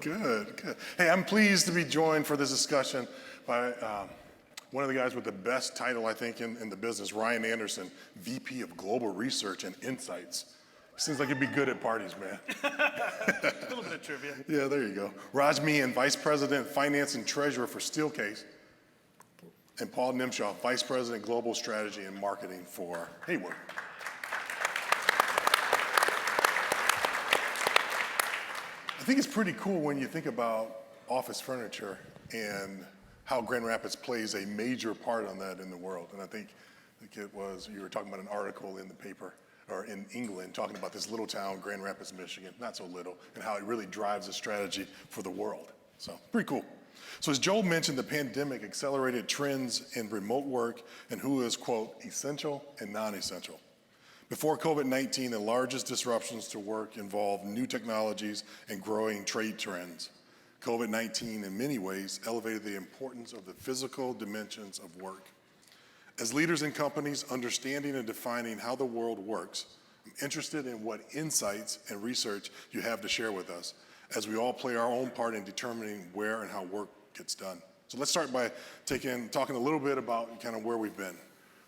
Good, good. Hey, I'm pleased to be joined for this discussion by one of the guys with the best title, I think, in the business, Ryan Anderson, VP of Global Research and Insights. Seems like you'd be good at parties, man. A little bit of trivia. Yeah, there you go. Raj Meehan, Vice President, Finance and Treasurer for Steelcase. And Paul Nimshaw, Vice President, Global Strategy and Marketing for Hayward. I think it's pretty cool when you think about office furniture and how Grand Rapids plays a major part on that in the world. And I think it was, you were talking about an article in the paper, or in England, talking about this little town, Grand Rapids, Michigan, not so little, and how it really drives a strategy for the world. So, pretty cool. So as Joel mentioned, the pandemic accelerated trends in remote work and who is, quote, essential and non-essential. Before COVID-19, the largest disruptions to work involved new technologies and growing trade trends. COVID-19, in many ways, elevated the importance of the physical dimensions of work. As leaders in companies understanding and defining how the world works, I'm interested in what insights and research you have to share with us as we all play our own part in determining where and how work gets done. So let's start by talking a little bit about kind of where we've been.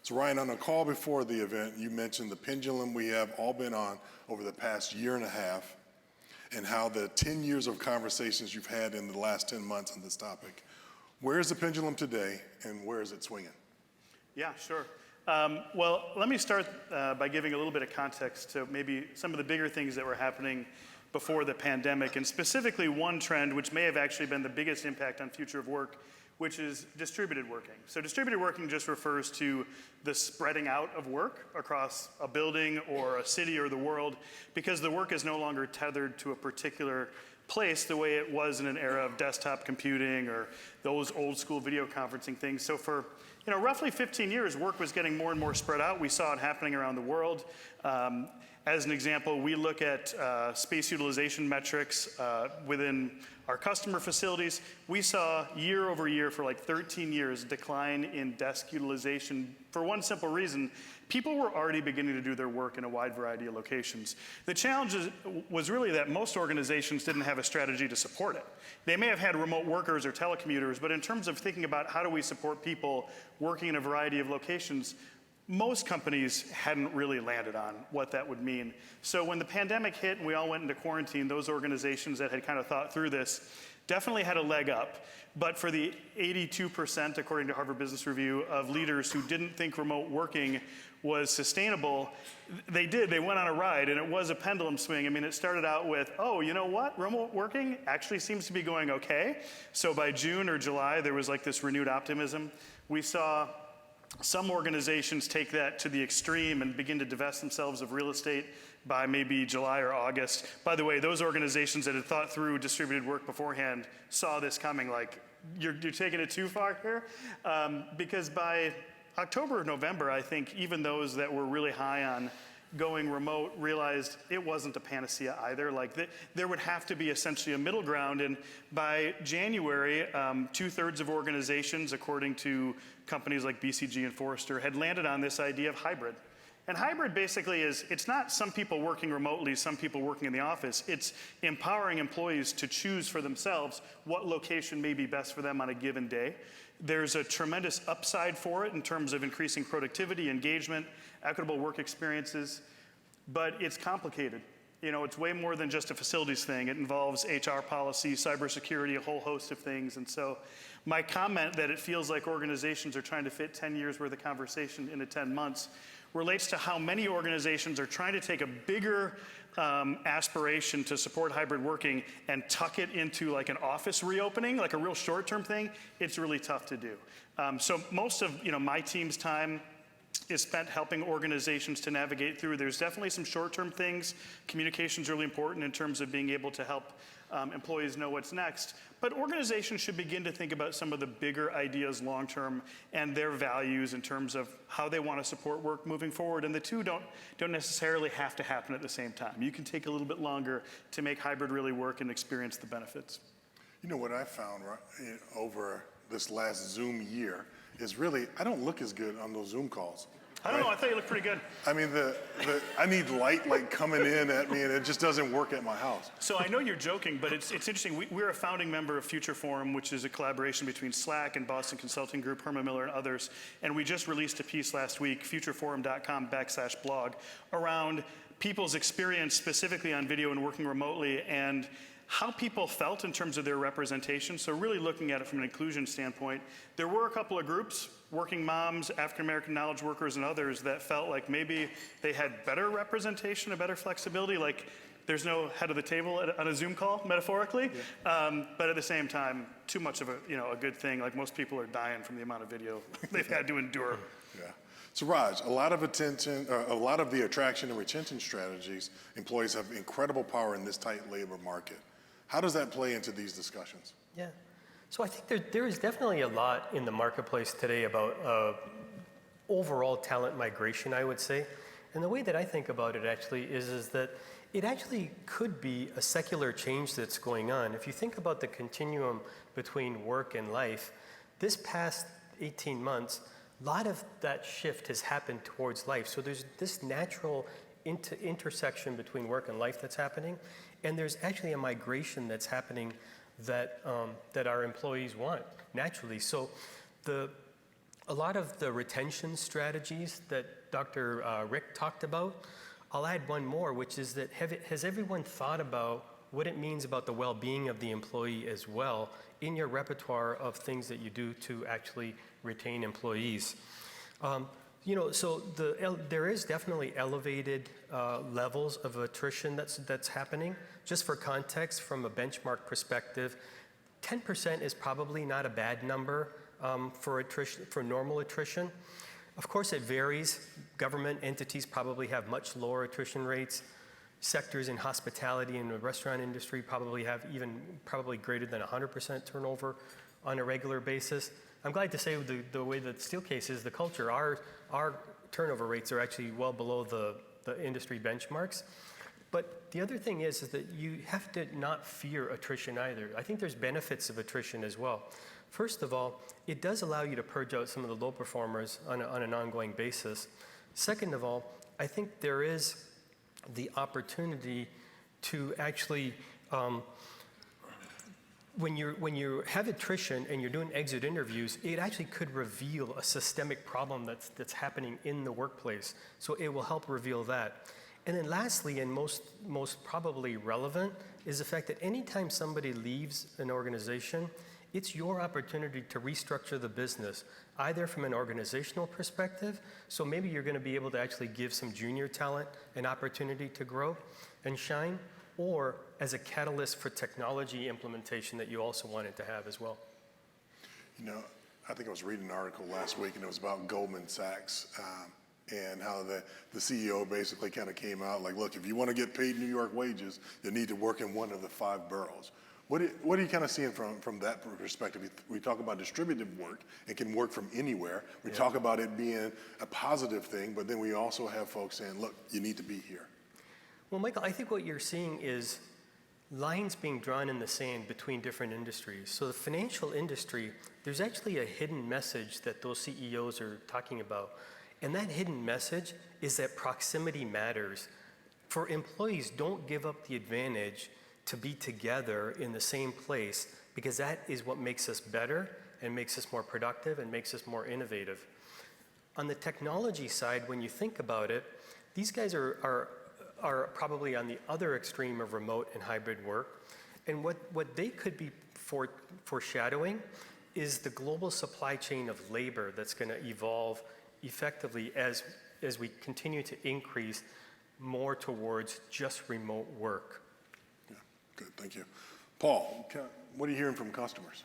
So Ryan, on a call before the event, you mentioned the pendulum we have all been on over the past year and a half and how the 10 years of conversations you've had in the last 10 months on this topic. Where is the pendulum today and where is it swinging? Yeah, sure. Well, let me start by giving a little bit of context to maybe some of the bigger things that were happening before the pandemic, and specifically one trend which may have actually been the biggest impact on future of work, which is distributed working. So distributed working just refers to the spreading out of work across a building or a city or the world, because the work is no longer tethered to a particular place the way it was in an era of desktop computing or those old school video conferencing things. So for roughly 15 years, work was getting more and more spread out. We saw it happening around the world. As an example, we look at space utilization metrics within our customer facilities. We saw year over year for like 13 years decline in desk utilization for one simple reason. People were already beginning to do their work in a wide variety of locations. The challenge was really that most organizations didn't have a strategy to support it. They may have had remote workers or telecommuters, but in terms of thinking about how do we support people working in a variety of locations, most companies hadn't really landed on what that would mean. So when the pandemic hit and we all went into quarantine, those organizations that had kind of thought through this definitely had a leg up. But for the 82%, according to Harvard Business Review, of leaders who didn't think remote working was sustainable, they did. They went on a ride, and it was a pendulum swing. I mean, it started out with, oh, you know what? Remote working actually seems to be going okay. So by June or July, there was like this renewed optimism. We saw some organizations take that to the extreme and begin to divest themselves of real estate by maybe July or August. By the way, those organizations that had thought through distributed work beforehand saw this coming, like, you're taking it too far here. Because by October or November, I think even those that were really high on going remote realized it wasn't a panacea either. Like there would have to be essentially a middle ground. And by January, 2/3 of organizations, according to companies like BCG and Forrester, had landed on this idea of hybrid. And hybrid basically is, it's not some people working remotely, some people working in the office. It's empowering employees to choose for themselves what location may be best for them on a given day. There's a tremendous upside for it in terms of increasing productivity, engagement, equitable work experiences, but it's complicated. It's way more than just a facilities thing. It involves HR policy, cybersecurity, a whole host of things. And so my comment that it feels like organizations are trying to fit 10 years worth of conversation into 10 months relates to how many organizations are trying to take a bigger aspiration to support hybrid working and tuck it into like an office reopening, like a real short-term thing. It's really tough to do. So most of my team's time is spent helping organizations to navigate through. There's definitely some short-term things. Communication's really important in terms of being able to help employees know what's next. But organizations should begin to think about some of the bigger ideas long-term and their values in terms of how they want to support work moving forward. And the two don't necessarily have to happen at the same time. You can take a little bit longer to make hybrid really work and experience the benefits. You know what I found over this last Zoom year is really, I don't look as good on those Zoom calls. I don't know, I thought you looked pretty good. I mean, I need light like coming in at me, and it just doesn't work at my house. So I know you're joking, but it's interesting. We're a founding member of Future Forum, which is a collaboration between Slack and Boston Consulting Group, Herman Miller, and others. And we just released a piece last week, futureforum.com/blog, around people's experience specifically on video and working remotely, and how people felt in terms of their representation. So really looking at it from an inclusion standpoint. There were a couple of groups, working moms, African-American knowledge workers, and others, that felt like maybe they had better representation, a better flexibility, like there's no head of the table on a Zoom call, metaphorically. Yeah. But at the same time, too much of a good thing. Like most people are dying from the amount of video they've had to endure. Yeah. So Raj, a lot of the attraction and retention strategies, employees have incredible power in this tight labor market. How does that play into these discussions? Yeah. So I think there is definitely a lot in the marketplace today about overall talent migration, I would say. And the way that I think about it actually is that it actually could be a secular change that's going on. If you think about the continuum between work and life, this past 18 months, a lot of that shift has happened towards life. So there's this natural intersection between work and life that's happening. And there's actually a migration that's happening that our employees want naturally. So a lot of the retention strategies that Dr. Rick talked about, I'll add one more, which is that has everyone thought about what it means about the well-being of the employee as well in your repertoire of things that you do to actually retain employees? So there is definitely elevated levels of attrition that's happening. Just for context, from a benchmark perspective, 10% is probably not a bad number for attrition, for normal attrition. Of course, it varies. Government entities probably have much lower attrition rates. Sectors in hospitality and the restaurant industry probably have probably greater than 100% turnover on a regular basis. I'm glad to say the way that Steelcase is, the culture, our turnover rates are actually well below the industry benchmarks. But the other thing is that you have to not fear attrition either. I think there's benefits of attrition as well. First of all, it does allow you to purge out some of the low performers on an ongoing basis. Second of all, I think there is the opportunity to actually, when you have attrition and you're doing exit interviews, it actually could reveal a systemic problem that's happening in the workplace. So it will help reveal that. And then lastly, and most probably relevant, is the fact that anytime somebody leaves an organization, it's your opportunity to restructure the business, either from an organizational perspective, so maybe you're going to be able to actually give some junior talent an opportunity to grow and shine, or as a catalyst for technology implementation that you also wanted to have as well. You know, I think I was reading an article last week, and it was about Goldman Sachs and how the CEO basically kind of came out like, look, if you want to get paid New York wages, you need to work in one of the 5 boroughs. What are you kind of seeing from that perspective? We talk about distributed work. It can work from anywhere. We talk about it being a positive thing, but then we also have folks saying, look, you need to be here. Well, Michael, I think what you're seeing is lines being drawn in the sand between different industries. So the financial industry, there's actually a hidden message that those CEOs are talking about. And that hidden message is that proximity matters. For employees, don't give up the advantage to be together in the same place, because that is what makes us better and makes us more productive and makes us more innovative. On the technology side, when you think about it, these guys are probably on the other extreme of remote and hybrid work. And what they could be foreshadowing is the global supply chain of labor that's going to evolve effectively as we continue to increase more towards just remote work. Good, thank you. Paul, what are you hearing from customers?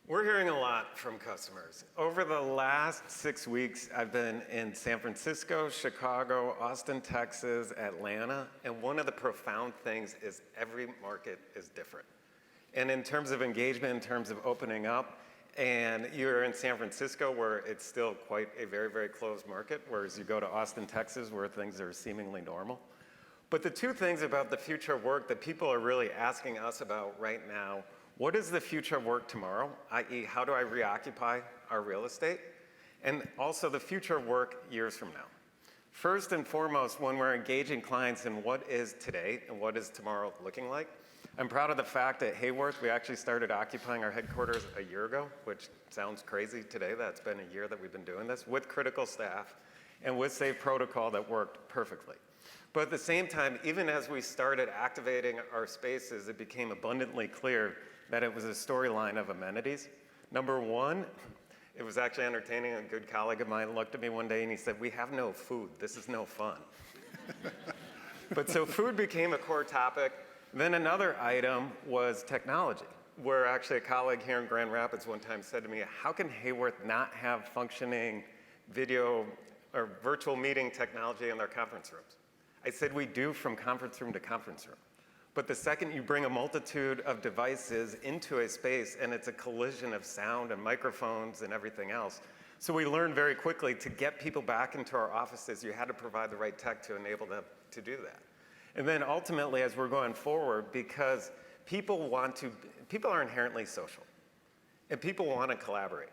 We're hearing a lot from customers. Over the last 6 weeks, I've been in San Francisco, Chicago, Austin, Texas, Atlanta, and one of the profound things is every market is different. And in terms of engagement, in terms of opening up, and you're in San Francisco where it's still quite a very, very closed market, whereas you go to Austin, Texas, where things are seemingly normal. But the 2 things about the future of work that people are really asking us about right now, what is the future of work tomorrow, i.e. how do I reoccupy our real estate? and also the future of work years from now. First and foremost, when we're engaging clients in what is today and what is tomorrow looking like, I'm proud of the fact that Hayworth, we actually started occupying our headquarters a year ago, which sounds crazy today. That's been a year that we've been doing this with critical staff and with safe protocol that worked perfectly. But at the same time, even as we started activating our spaces, it became abundantly clear that it was a storyline of amenities. Number one, it was actually entertaining. A good colleague of mine looked at me one day and he said, "We have no food. This is no fun." But so food became a core topic. Then another item was technology, where actually a colleague here in Grand Rapids one time said to me, "How can Hayworth not have functioning video or virtual meeting technology in their conference rooms?" I said, "We do from conference room to conference room. But the second you bring a multitude of devices into a space and it's a collision of sound and microphones and everything else." So we learned very quickly to get people back into our offices, you had to provide the right tech to enable them to do that. And then ultimately, as we're going forward, because people are inherently social, and people want to collaborate.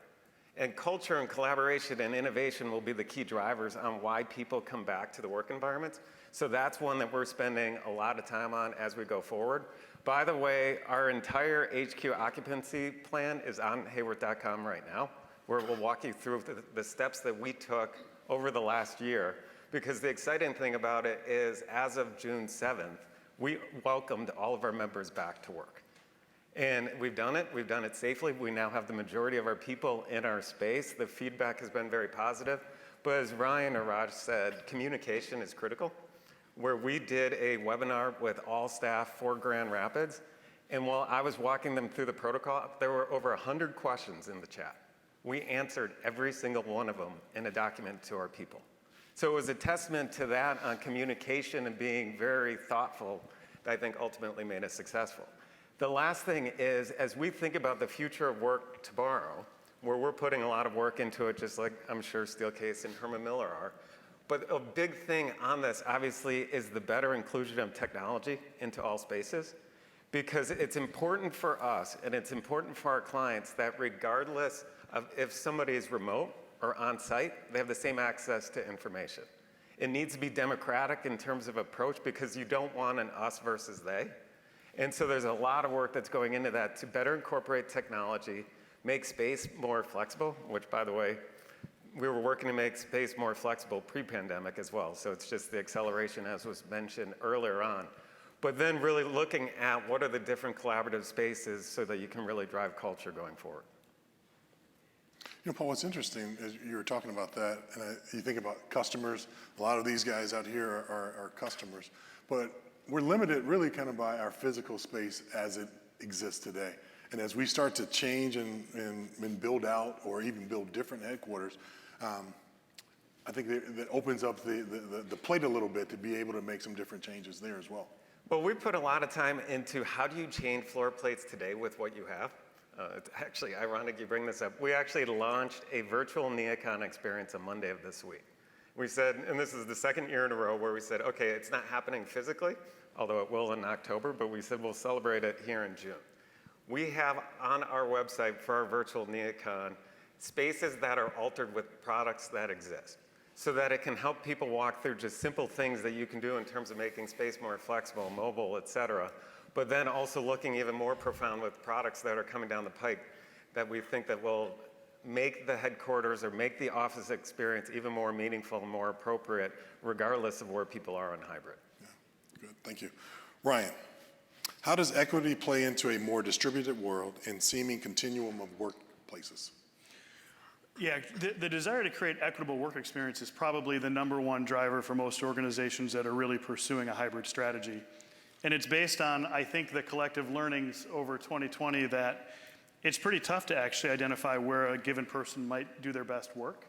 And culture and collaboration and innovation will be the key drivers on why people come back to the work environments. So that's one that we're spending a lot of time on as we go forward. By the way, our entire HQ occupancy plan is on Hayworth.com right now, where we'll walk you through the steps that we took over the last year. Because the exciting thing about it is, as of June 7th, we welcomed all of our members back to work. And we've done it safely. We now have the majority of our people in our space. The feedback has been very positive. But as Ryan or Raj said, communication is critical, where we did a webinar with all staff for Grand Rapids. And while I was walking them through the protocol, there were over 100 questions in the chat. We answered every single one of them in a document to our people. So it was a testament to that on communication and being very thoughtful that I think ultimately made us successful. The last thing is, as we think about the future of work tomorrow, where we're putting a lot of work into it, just like I'm sure Steelcase and Herman Miller are, but a big thing on this, obviously, is the better inclusion of technology into all spaces, because it's important for us and it's important for our clients that regardless of if somebody is remote or on-site, they have the same access to information. It needs to be democratic in terms of approach, because you don't want an us versus they. And so there's a lot of work that's going into that to better incorporate technology, make space more flexible, which, by the way, we were working to make space more flexible pre-pandemic as well. So it's just the acceleration, as was mentioned earlier on. But then really looking at what are the different collaborative spaces so that you can really drive culture going forward. You know, Paul, what's interesting is you were talking about that, and you think about customers. A lot of these guys out here are customers, but we're limited really kind of by our physical space as it exists today. And as we start to change and build out or even build different headquarters, I think that opens up the plate a little bit to be able to make some different changes there as well. Well, we put a lot of time into how do you change floor plates today with what you have. It's actually ironic you bring this up. We actually launched a virtual NeoCon experience on Monday of this week. We said, and this is the second year in a row where we said, okay, it's not happening physically, although it will in October, but we said we'll celebrate it here in June. We have on our website for our virtual NeoCon spaces that are altered with products that exist, so that it can help people walk through just simple things that you can do in terms of making space more flexible, mobile, et cetera, but then also looking even more profound with products that are coming down the pike that we think that will make the headquarters or make the office experience even more meaningful and more appropriate, regardless of where people are in hybrid. Yeah, good, thank you. Ryan, how does equity play into a more distributed world and seeming continuum of workplaces? Yeah, the desire to create equitable work experience is probably the #1 driver for most organizations that are really pursuing a hybrid strategy. And it's based on, I think, the collective learnings over 2020 that it's pretty tough to actually identify where a given person might do their best work.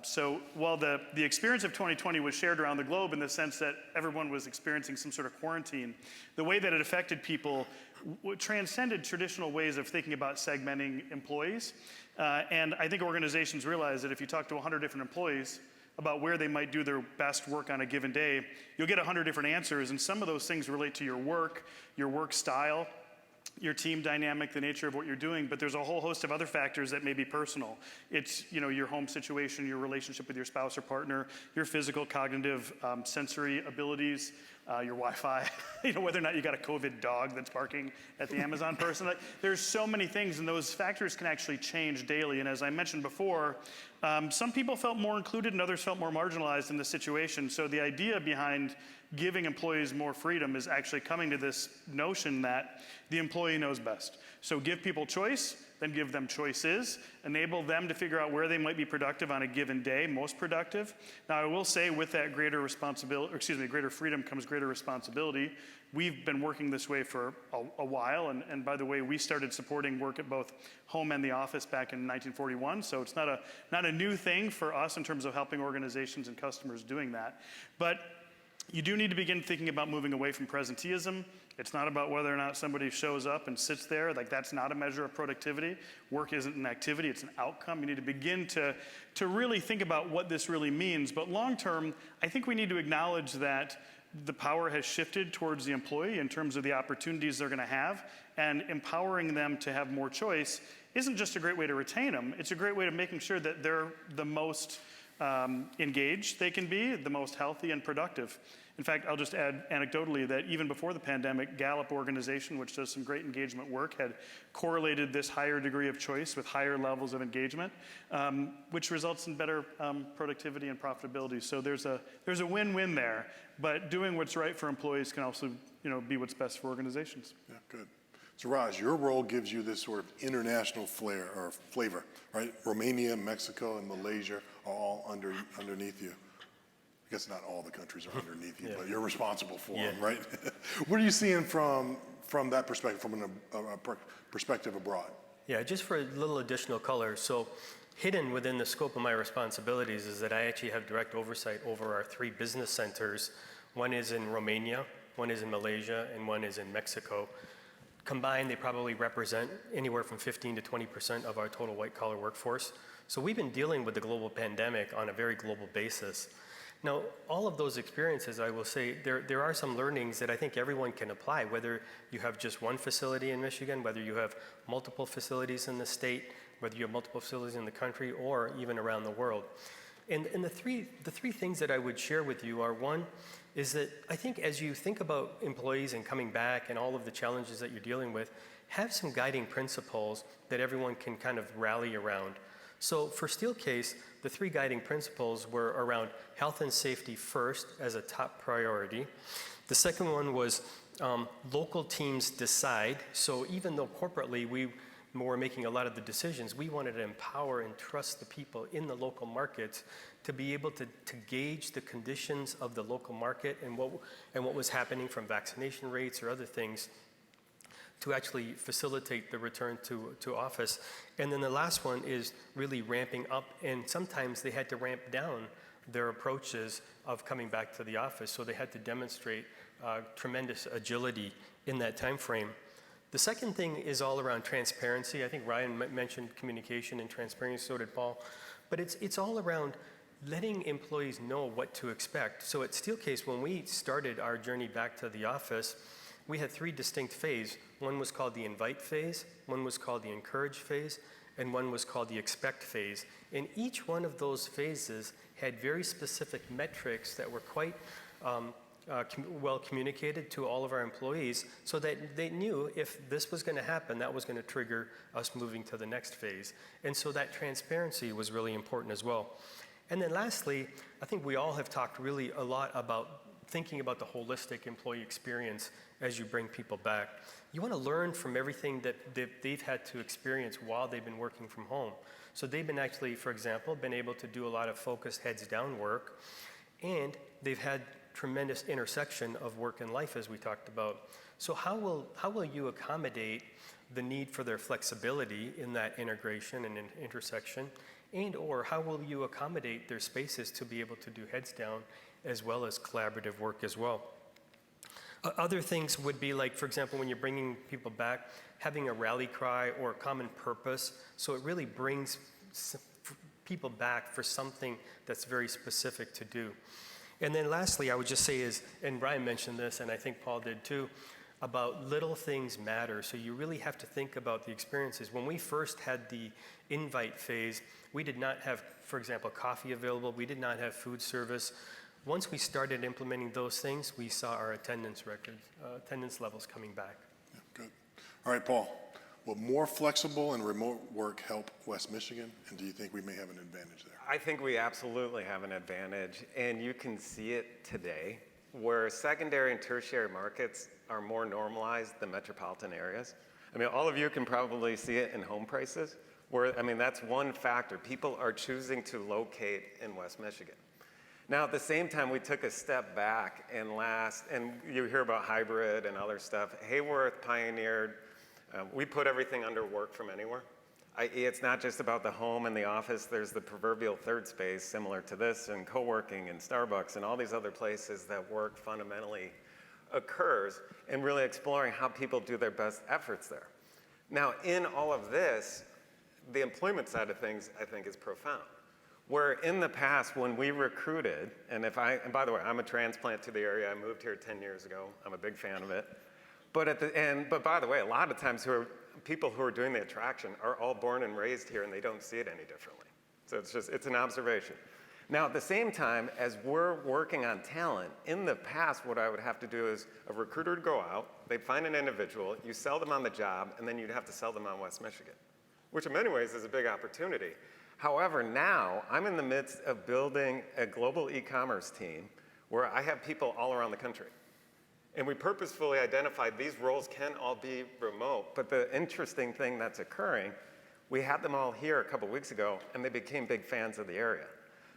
So while the experience of 2020 was shared around the globe in the sense that everyone was experiencing some sort of quarantine, the way that it affected people transcended traditional ways of thinking about segmenting employees. And I think organizations realize that if you talk to 100 different employees about where they might do their best work on a given day, you'll get 100 different answers, and some of those things relate to your work style, your team dynamic, the nature of what you're doing, but there's a whole host of other factors that may be personal. It's, your home situation, your relationship with your spouse or partner, your physical, cognitive, sensory abilities, your Wi-Fi, whether or not you got a COVID dog that's barking at the Amazon person. Like, there's so many things, and those factors can actually change daily. And as I mentioned before, some people felt more included and others felt more marginalized in the situation. So the idea behind giving employees more freedom is actually coming to this notion that the employee knows best. So give people choice, then give them choices, enable them to figure out where they might be productive on a given day, most productive. Now, I will say with that greater freedom comes greater responsibility. We've been working this way for a while, and by the way, we started supporting work at both home and the office back in 1941, so it's not a new thing for us in terms of helping organizations and customers doing that. But you do need to begin thinking about moving away from presenteeism. It's not about whether or not somebody shows up and sits there. Like, that's not a measure of productivity. Work isn't an activity, it's an outcome. You need to begin to really think about what this really means. But long term, I think we need to acknowledge that the power has shifted towards the employee in terms of the opportunities they're gonna have, and empowering them to have more choice isn't just a great way to retain them, it's a great way to making sure that they're the most engaged they can be, the most healthy and productive. In fact, I'll just add anecdotally that even before the pandemic, Gallup organization, which does some great engagement work, had correlated this higher degree of choice with higher levels of engagement, which results in better productivity and profitability. So there's a win-win there, but doing what's right for employees can also be what's best for organizations. Yeah, good. So Raj, your role gives you this sort of international flair or flavor, right? Romania, Mexico, and Malaysia are all underneath you. I guess not all the countries are underneath you, but you're responsible for them, right? What are you seeing from that perspective, from a perspective abroad? Yeah, just for a little additional color. So hidden within the scope of my responsibilities is that I actually have direct oversight over our 3 business centers. One is in Romania, one is in Malaysia, and one is in Mexico. Combined, they probably represent anywhere from 15 to 20% of our total white-collar workforce. So we've been dealing with the global pandemic on a very global basis. Now, all of those experiences, I will say, there are some learnings that I think everyone can apply, whether you have just one facility in Michigan, whether you have multiple facilities in the state, whether you have multiple facilities in the country, or even around the world. And the three things that I would share with you are, one, is that I think as you think about employees and coming back and all of the challenges that you're dealing with, have some guiding principles that everyone can kind of rally around. So for Steelcase, the 3 guiding principles were around health and safety first as a top priority. The second one was local teams decide. So even though corporately we were making a lot of the decisions, we wanted to empower and trust the people in the local markets to be able to gauge the conditions of the local market and what was happening from vaccination rates or other things to actually facilitate the return to office. And then the last one is really ramping up, and sometimes they had to ramp down their approaches of coming back to the office, so they had to demonstrate tremendous agility in that time frame. The second thing is all around transparency. I think Ryan mentioned communication and transparency, so did Paul. But it's all around letting employees know what to expect. So at Steelcase, when we started our journey back to the office, we had 3 distinct phases. One was called the invite phase, one was called the encourage phase, and one was called the expect phase. And each one of those phases had very specific metrics that were quite well communicated to all of our employees so that they knew if this was going to happen, that was going to trigger us moving to the next phase. And so that transparency was really important as well. And then lastly, I think we all have talked really a lot about thinking about the holistic employee experience as you bring people back. You want to learn from everything that they've had to experience while they've been working from home. So they've been actually, for example, been able to do a lot of focused heads down work, and they've had tremendous intersection of work and life, as we talked about. So how will you accommodate the need for their flexibility in that integration and intersection, and or how will you accommodate their spaces to be able to do heads down as well as collaborative work as well? Other things would be like, for example, when you're bringing people back, having a rally cry or a common purpose, so it really brings people back for something that's very specific to do. And then lastly, I would just say is, and Brian mentioned this, and I think Paul did too, about little things matter. So you really have to think about the experiences. When we first had the invite phase, we did not have, for example, coffee available. We did not have food service. Once we started implementing those things, we saw our attendance levels coming back. Yeah, good. All right, Paul. Will more flexible and remote work help West Michigan? And do you think we may have an advantage there? I think we absolutely have an advantage, and you can see it today, where secondary and tertiary markets are more normalized than metropolitan areas. I mean, all of you can probably see it in home prices, where, I mean, that's one factor. People are choosing to locate in West Michigan. Now, at the same time, we took a step back and you hear about hybrid and other stuff. Hayworth pioneered, we put everything under work from anywhere. It's not just about the home and the office. There's the proverbial third space similar to this, and co-working and Starbucks and all these other places that work fundamentally occurs, and really exploring how people do their best efforts there. Now, in all of this, the employment side of things, I think, is profound. Where in the past, when we recruited, and by the way, I'm a transplant to the area. I moved here 10 years ago. I'm a big fan of it. But by the way, a lot of times people who are doing the attraction are all born and raised here, and they don't see it any differently. So it's an observation. Now, at the same time, as we're working on talent, in the past, what I would have to do is a recruiter would go out, they'd find an individual, you sell them on the job, and then you'd have to sell them on West Michigan, which in many ways is a big opportunity. However, now I'm in the midst of building a global e-commerce team where I have people all around the country. And we purposefully identified these roles can all be remote, but the interesting thing that's occurring, we had them all here a couple weeks ago, and they became big fans of the area.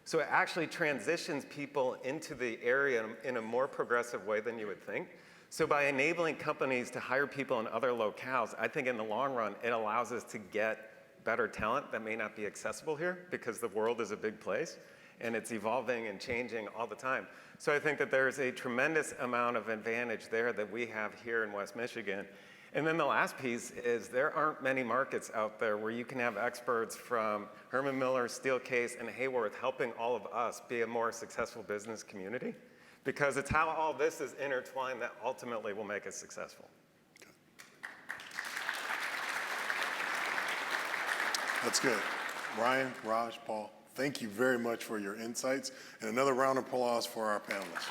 So it actually transitions people into the area in a more progressive way than you would think. So by enabling companies to hire people in other locales, I think in the long run, it allows us to get better talent that may not be accessible here, because the world is a big place and it's evolving and changing all the time. So I think that there's a tremendous amount of advantage there that we have here in West Michigan. And then the last piece is there aren't many markets out there where you can have experts from Herman Miller, Steelcase, and Hayworth helping all of us be a more successful business community, because it's how all this is intertwined that ultimately will make us successful. That's good. Ryan, Raj, Paul, thank you very much for your insights. And another round of applause for our panelists.